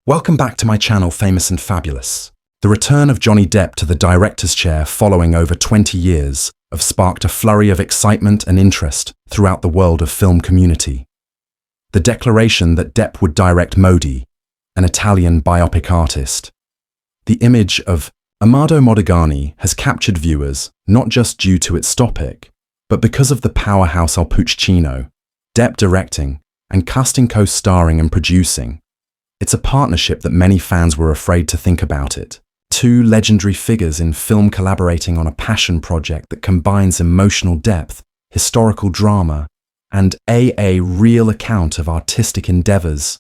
Welcome back to my channel, Famous and Fabulous. The return of Johnny Depp to the director's chair following over 20 years have sparked a flurry of excitement and interest throughout the world of film community. The declaration that Depp would direct Modì, an Italian biopic artist. The image of Amedeo Modigliani has captured viewers not just due to its topic, but because of the powerhouse Al Pacino, Depp directing and casting co-starring and producing. It's a partnership that many fans were afraid to think about it. Two legendary figures in film collaborating on a passion project that combines emotional depth, historical drama, and a real account of artistic endeavors,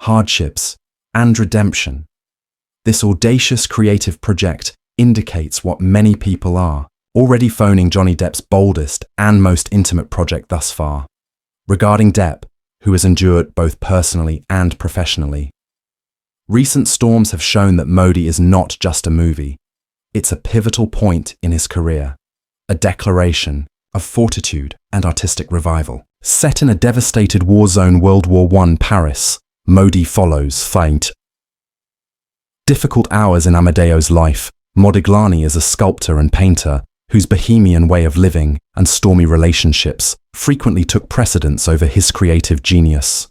hardships, and redemption. This audacious creative project indicates what many people are already phoning Johnny Depp's boldest and most intimate project thus far. Regarding Depp, who has endured both personally and professionally, recent storms have shown that Modì is not just a movie. It's a pivotal point in his career, a declaration of fortitude and artistic revival. Set in a devastated war-zone World War I Paris, Modì follows Feint. Difficult hours in Amedeo's life, Modigliani is a sculptor and painter whose bohemian way of living and stormy relationships frequently took precedence over his creative genius.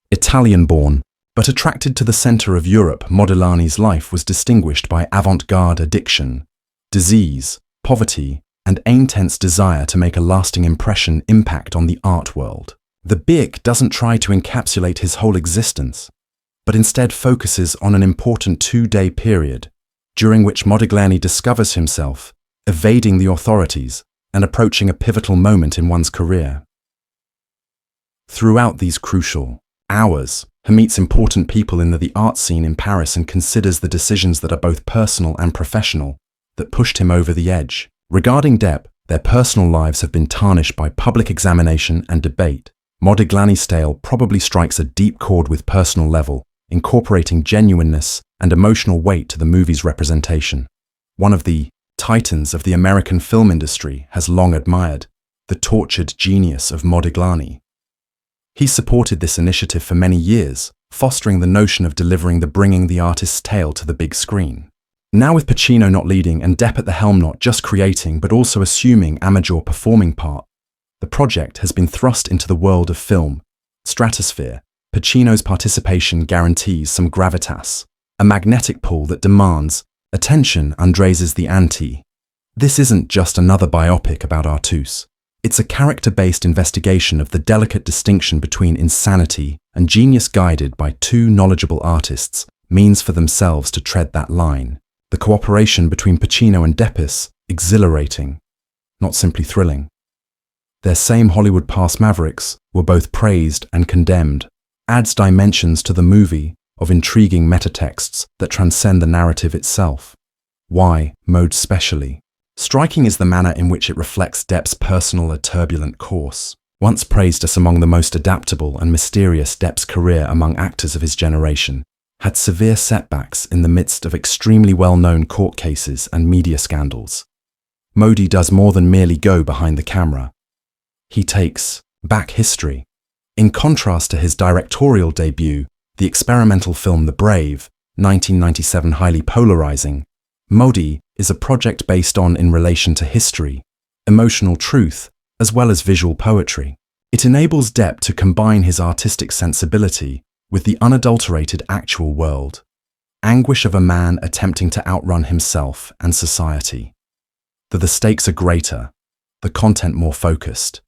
Italian-born, but attracted to the center of Europe, Modigliani's life was distinguished by avant-garde addiction, disease, poverty, and intense desire to make a lasting impact on the art world. The biopic doesn't try to encapsulate his whole existence, but instead focuses on an important 2-day period, during which Modigliani discovers himself, evading the authorities, and approaching a pivotal moment in one's career. Throughout these crucial hours, he meets important people in the art scene in Paris and considers the decisions that are both personal and professional that pushed him over the edge. Regarding Depp, their personal lives have been tarnished by public examination and debate. Modigliani's tale probably strikes a deep chord with personal level, incorporating genuineness and emotional weight to the movie's representation. One of the titans of the American film industry has long admired the tortured genius of Modigliani. He supported this initiative for many years, fostering the notion of bringing the artist's tale to the big screen. Now with Pacino not leading and Depp at the helm not just creating but also assuming a major performing part, the project has been thrust into the world of film stratosphere. Pacino's participation guarantees some gravitas, a magnetic pull that demands attention and raises the ante. This isn't just another biopic about Artus. It's a character-based investigation of the delicate distinction between insanity and genius, guided by two knowledgeable artists means for themselves to tread that line. The cooperation between Pacino and Depp is exhilarating, not simply thrilling. Their same Hollywood past mavericks were both praised and condemned, adds dimensions to the movie of intriguing metatexts that transcend the narrative itself. Why Mode specially? Striking is the manner in which it reflects Depp's personal turbulent course. Once praised as among the most adaptable and mysterious, Depp's career among actors of his generation had severe setbacks in the midst of extremely well-known court cases and media scandals. Modì does more than merely go behind the camera. He takes back history. In contrast to his directorial debut, the experimental film The Brave, 1997, highly polarizing, Modì is a project based on in relation to history, emotional truth, as well as visual poetry. It enables Depp to combine his artistic sensibility with the unadulterated actual world, anguish of a man attempting to outrun himself and society. The stakes are greater, the content more focused,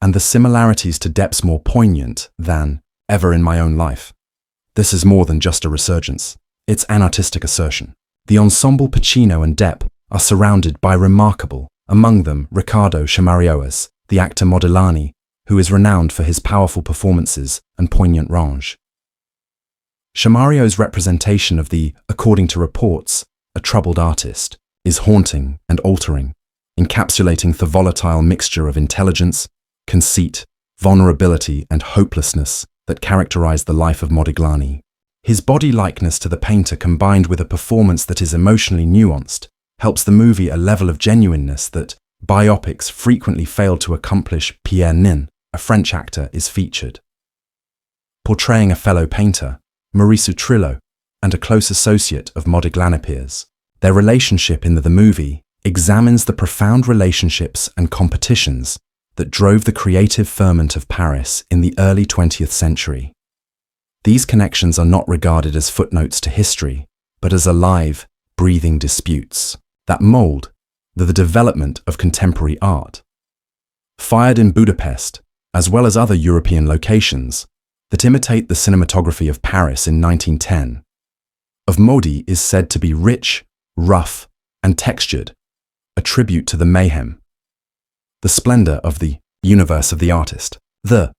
and the similarities to Depp's more poignant than ever in my own life. This is more than just a resurgence, it's an artistic assertion. The ensemble Pacino and Depp are surrounded by remarkable, among them Riccardo Scamarcio as the actor Modigliani, who is renowned for his powerful performances and poignant range. Scamarcio's representation of the, according to reports, a troubled artist, is haunting and altering, encapsulating the volatile mixture of intelligence, conceit, vulnerability, and hopelessness that characterize the life of Modigliani. His body likeness to the painter, combined with a performance that is emotionally nuanced, helps the movie a level of genuineness that biopics frequently fail to accomplish. Pierre Nin, a French actor, is featured. Portraying a fellow painter, Maurice Utrillo, and a close associate of Modigliani appears. Their relationship in the movie examines the profound relationships and competitions that drove the creative ferment of Paris in the early 20th century. These connections are not regarded as footnotes to history, but as alive, breathing disputes that mold the development of contemporary art. Fired in Budapest, as well as other European locations that imitate the cinematography of Paris in 1910, of Modì is said to be rich, rough, and textured, a tribute to the mayhem, the splendor of the universe of the artist. The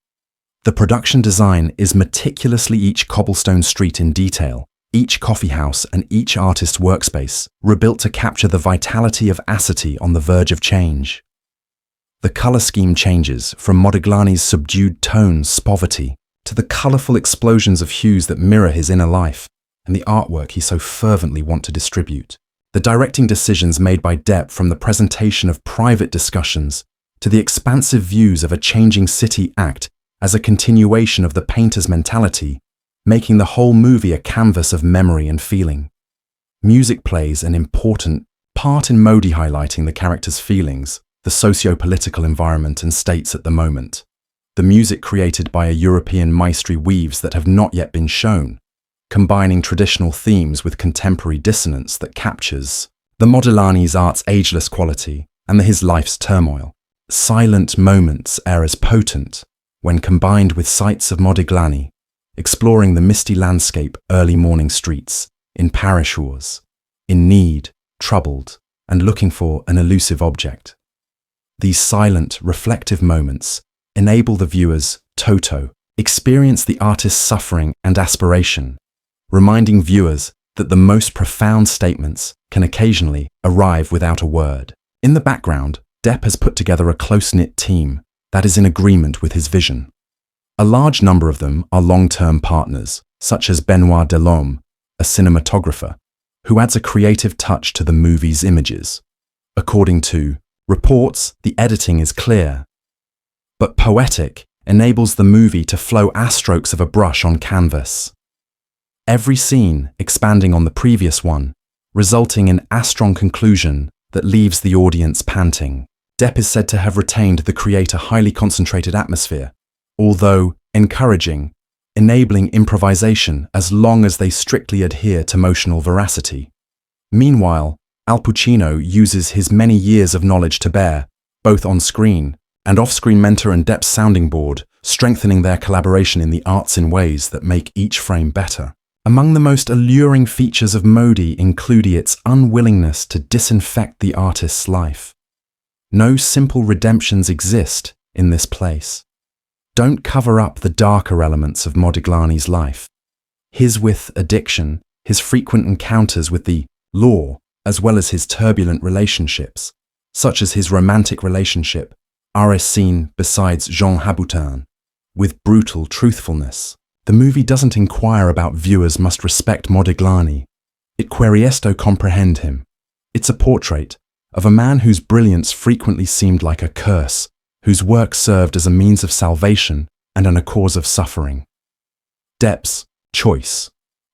production design is meticulously each cobblestone street in detail, each coffeehouse and each artist's workspace, rebuilt to capture the vitality of a city on the verge of change. The color scheme changes from Modigliani's subdued tones, poverty, to the colorful explosions of hues that mirror his inner life and the artwork he so fervently wants to distribute. The directing decisions made by Depp, from the presentation of private discussions to the expansive views of a changing city, act as a continuation of the painter's mentality, making the whole movie a canvas of memory and feeling. Music plays an important part in Modì, highlighting the character's feelings, the socio-political environment and states at the moment. The music created by a European maestri weaves that have not yet been shown, combining traditional themes with contemporary dissonance that captures the Modigliani's art's ageless quality and his life's turmoil. Silent moments are as potent when combined with sights of Modigliani, exploring the misty landscape, early morning streets, in Paris shores, in need, troubled, and looking for an elusive object. These silent, reflective moments enable the viewers, Toto, experience the artist's suffering and aspiration, reminding viewers that the most profound statements can occasionally arrive without a word. In the background, Depp has put together a close-knit team that is in agreement with his vision. A large number of them are long-term partners, such as Benoit Delhomme, a cinematographer, who adds a creative touch to the movie's images. According to reports, the editing is clear, but poetic, enables the movie to flow as strokes of a brush on canvas. Every scene expanding on the previous one, resulting in a strong conclusion that leaves the audience panting. Depp is said to have retained to create a highly concentrated atmosphere, although encouraging, enabling improvisation as long as they strictly adhere to emotional veracity. Meanwhile, Al Pacino uses his many years of knowledge to bear, both on screen and off-screen, mentor and Depp's sounding board, strengthening their collaboration in the arts in ways that make each frame better. Among the most alluring features of Modì include its unwillingness to disinfect the artist's life. No simple redemptions exist in this place. Don't cover up the darker elements of Modigliani's life. His with addiction, his frequent encounters with the law, as well as his turbulent relationships, such as his romantic relationship, are seen besides Jean Haboutin, with brutal truthfulness. The movie doesn't inquire about viewers must respect Modigliani. It queriesto comprehend him. It's a portrait of a man whose brilliance frequently seemed like a curse, whose work served as a means of salvation and a cause of suffering. Depp's choice,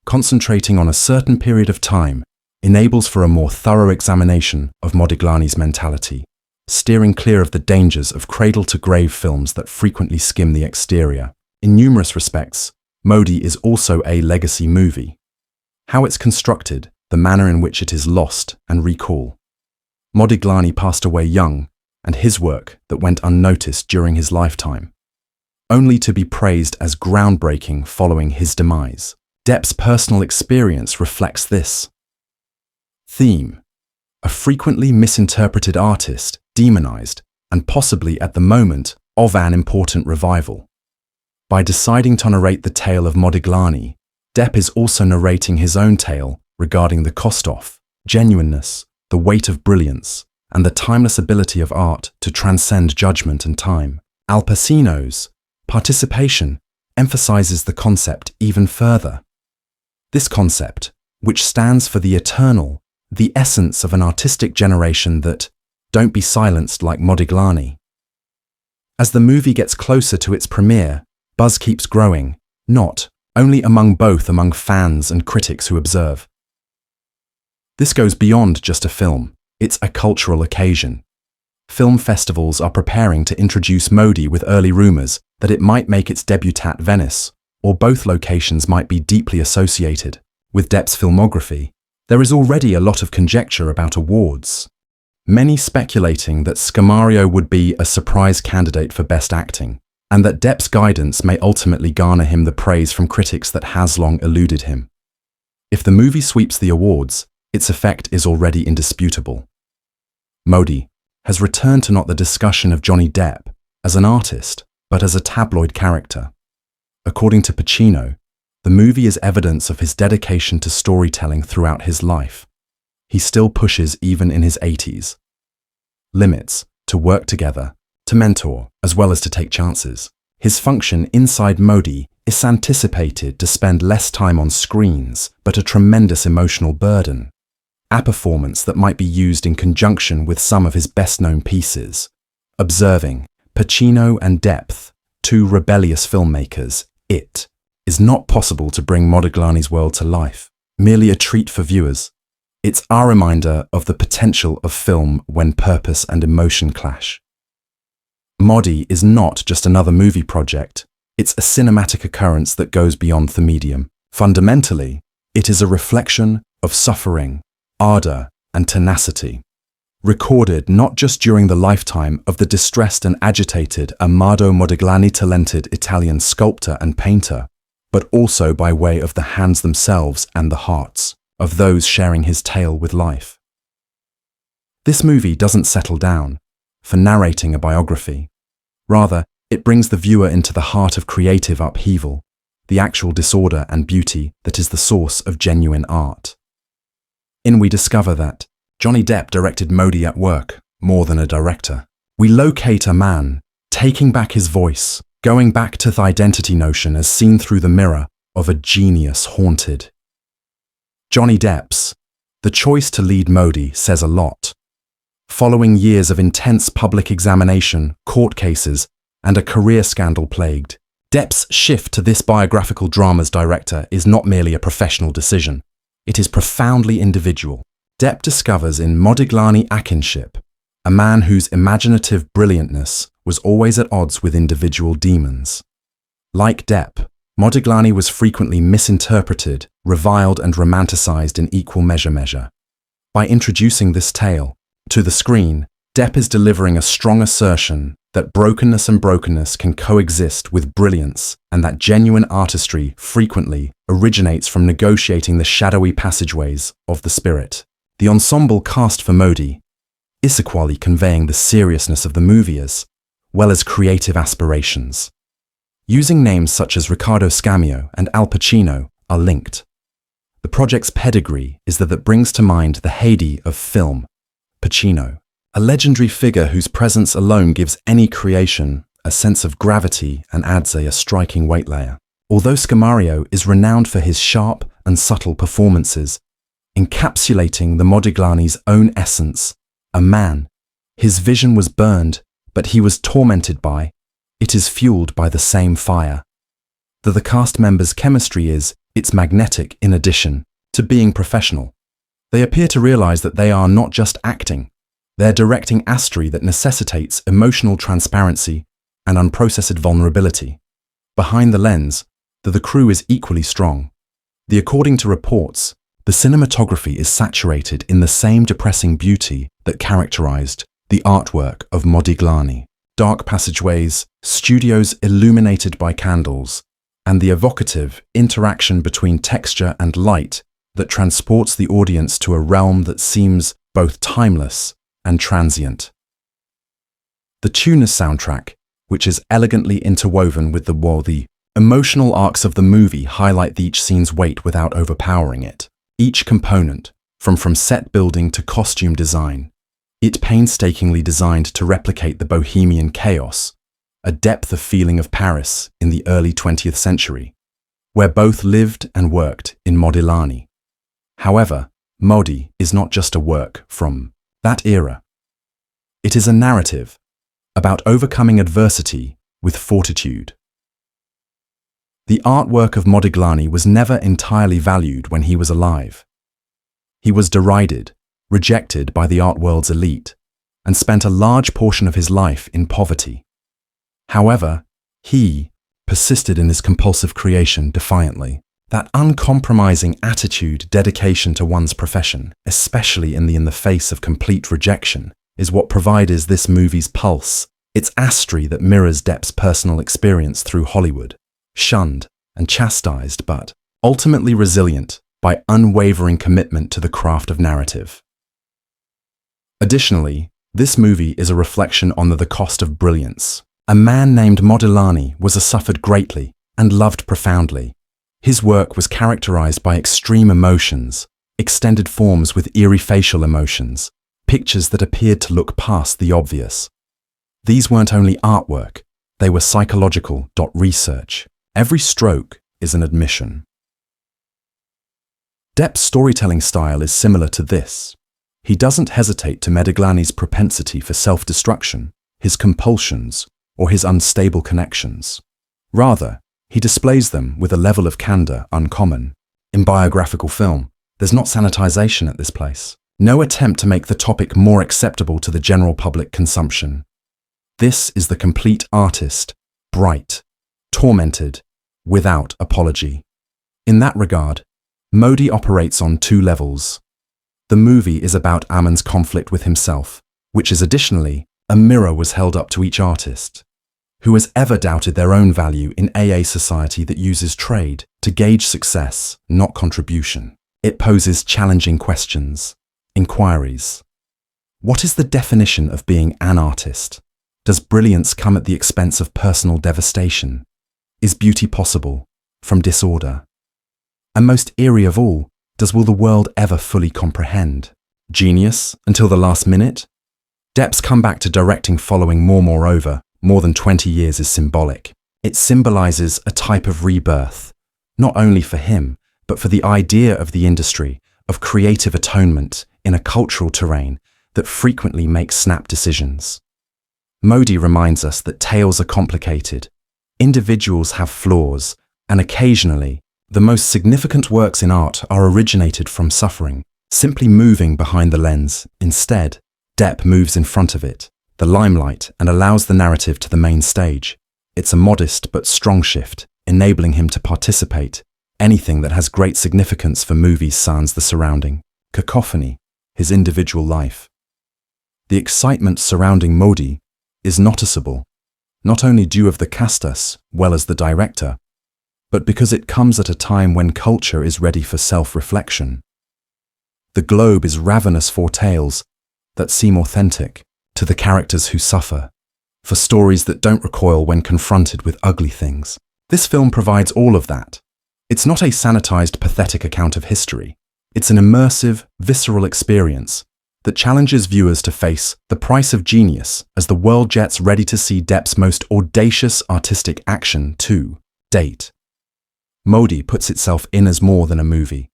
concentrating on a certain period of time, enables for a more thorough examination of Modigliani's mentality, steering clear of the dangers of cradle-to-grave films that frequently skim the exterior. In numerous respects, Modì is also a legacy movie. How it's constructed, the manner in which it is lost and recall. Modigliani passed away young, and his work that went unnoticed during his lifetime, only to be praised as groundbreaking following his demise. Depp's personal experience reflects this theme: a frequently misinterpreted artist, demonized, and possibly at the moment of an important revival. By deciding to narrate the tale of Modigliani, Depp is also narrating his own tale regarding the cost-off, genuineness, the weight of brilliance, and the timeless ability of art to transcend judgment and time. Al Pacino's participation emphasizes the concept even further. This concept, which stands for the eternal, the essence of an artistic generation that don't be silenced like Modigliani. As the movie gets closer to its premiere, buzz keeps growing, not only among fans and critics who observe. This goes beyond just a film. It's a cultural occasion. Film festivals are preparing to introduce Modì with early rumors that it might make its debut at Venice, or both locations might be deeply associated. With Depp's filmography, there is already a lot of conjecture about awards. Many speculating that Scamarcio would be a surprise candidate for Best Acting, and that Depp's guidance may ultimately garner him the praise from critics that has long eluded him. If the movie sweeps the awards, its effect is already indisputable. Modì has returned to not the discussion of Johnny Depp as an artist, but as a tabloid character. According to Pacino, the movie is evidence of his dedication to storytelling throughout his life. He still pushes even in his 80s. Limits, to work together, to mentor, as well as to take chances. His function inside Modì is anticipated to spend less time on screens, but a tremendous emotional burden. A performance that might be used in conjunction with some of his best-known pieces. Observing Pacino and Depp, two rebellious filmmakers, it is not possible to bring Modigliani's world to life, merely a treat for viewers. It's our reminder of the potential of film when purpose and emotion clash. Modì is not just another movie project, it's a cinematic occurrence that goes beyond the medium. Fundamentally, it is a reflection of suffering, ardor, and tenacity. Recorded not just during the lifetime of the distressed and agitated Amedeo Modigliani, talented Italian sculptor and painter, but also by way of the hands themselves and the hearts of those sharing his tale with life. This movie doesn't settle down for narrating a biography. Rather, it brings the viewer into the heart of creative upheaval, the actual disorder and beauty that is the source of genuine art. We discover that Johnny Depp directed Modì at work, more than a director. We locate a man, taking back his voice, going back to the identity notion as seen through the mirror of a genius haunted. Johnny Depp's the choice to lead Modì says a lot. Following years of intense public examination, court cases, and a career scandal-plagued, Depp's shift to this biographical drama's director is not merely a professional decision. It is profoundly individual. Depp discovers in Modigliani akinship, a man whose imaginative brilliantness was always at odds with individual demons. Like Depp, Modigliani was frequently misinterpreted, reviled, and romanticized in equal measure. By introducing this tale to the screen, Depp is delivering a strong assertion that brokenness can coexist with brilliance, and that genuine artistry frequently originates from negotiating the shadowy passageways of the spirit. The ensemble cast for Modì is equally conveying the seriousness of the movie as well as creative aspirations. Using names such as Riccardo Scamarcio and Al Pacino are linked. The project's pedigree is that brings to mind the heyday of film. Pacino, a legendary figure whose presence alone gives any creation a sense of gravity and adds a striking weight layer. Although Scamarcio is renowned for his sharp and subtle performances, encapsulating the Modigliani's own essence, a man, his vision was burned, but he was tormented by, it is fueled by the same fire. The cast members' chemistry it's magnetic in addition to being professional. They appear to realize that they are not just acting, they're directing artistry that necessitates emotional transparency and unprocessed vulnerability. Behind the lens, the crew is equally strong. According to reports, the cinematography is saturated in the same depressing beauty that characterized the artwork of Modigliani. Dark passageways, studios illuminated by candles, and the evocative interaction between texture and light that transports the audience to a realm that seems both timeless and transient. The tuner's soundtrack, which is elegantly interwoven with the emotional arcs of the movie, highlight each scene's weight without overpowering it. Each component, from set building to costume design, it painstakingly designed to replicate the bohemian chaos, a depth of feeling of Paris in the early 20th century, where both lived and worked in Modigliani. However, Modì is not just a work from that era. It is a narrative about overcoming adversity with fortitude. The artwork of Modigliani was never entirely valued when he was alive. He was derided, rejected by the art world's elite, and spent a large portion of his life in poverty. However, he persisted in his compulsive creation defiantly. That uncompromising attitude, dedication to one's profession, especially in the face of complete rejection, is what provides this movie's pulse. It's astry that mirrors Depp's personal experience through Hollywood, shunned and chastised, but ultimately resilient by unwavering commitment to the craft of narrative. Additionally, this movie is a reflection on the cost of brilliance. A man named Modigliani suffered greatly and loved profoundly. His work was characterized by extreme emotions, extended forms with eerie facial emotions, pictures that appeared to look past the obvious. These weren't only artwork, they were psychological research. Every stroke is an admission. Depp's storytelling style is similar to this. He doesn't hesitate to Modigliani's propensity for self-destruction, his compulsions, or his unstable connections. Rather, he displays them with a level of candor uncommon. In biographical film, there's not sanitization at this place. No attempt to make the topic more acceptable to the general public consumption. This is the complete artist, bright, tormented, without apology. In that regard, Modì operates on two levels. The movie is about Amon's conflict with himself, which is additionally, a mirror was held up to each artist. Who has ever doubted their own value in a society that uses trade to gauge success, not contribution? It poses challenging questions, inquiries. What is the definition of being an artist? Does brilliance come at the expense of personal devastation? Is beauty possible from disorder? And most eerie of all, will the world ever fully comprehend? Genius until the last minute? Depp's comeback to directing following more than 20 years is symbolic. It symbolizes a type of rebirth, not only for him, but for the idea of the industry, of creative atonement in a cultural terrain that frequently makes snap decisions. Modì reminds us that tales are complicated, individuals have flaws, and occasionally, the most significant works in art are originated from suffering, simply moving behind the lens. Instead, Depp moves in front of it, the limelight, and allows the narrative to the main stage. It's a modest but strong shift, enabling him to participate. Anything that has great significance for movies sans the surrounding cacophony, his individual life. The excitement surrounding Modì is noticeable, not only due of the cast as well as the director, but because it comes at a time when culture is ready for self-reflection. The globe is ravenous for tales that seem authentic, to the characters who suffer, for stories that don't recoil when confronted with ugly things. This film provides all of that. It's not a sanitized, pathetic account of history. It's an immersive, visceral experience that challenges viewers to face the price of genius as the world gets ready to see Depp's most audacious artistic action to date. Modì puts itself in as more than a movie.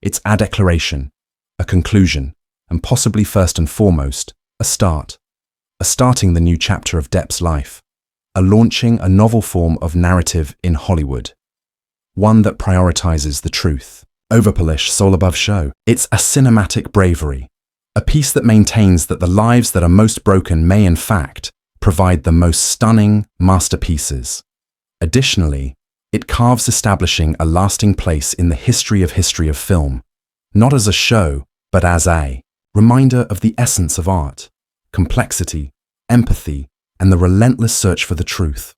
It's a declaration, a conclusion, and possibly first and foremost, a start. A starting the new chapter of Depp's life, a launching a novel form of narrative in Hollywood. One that prioritizes the truth, over polish, soul above show. It's a cinematic bravery, a piece that maintains that the lives that are most broken may in fact provide the most stunning masterpieces. Additionally, it carves establishing a lasting place in the history of film, not as a show, but as a reminder of the essence of art, complexity, empathy, and the relentless search for the truth.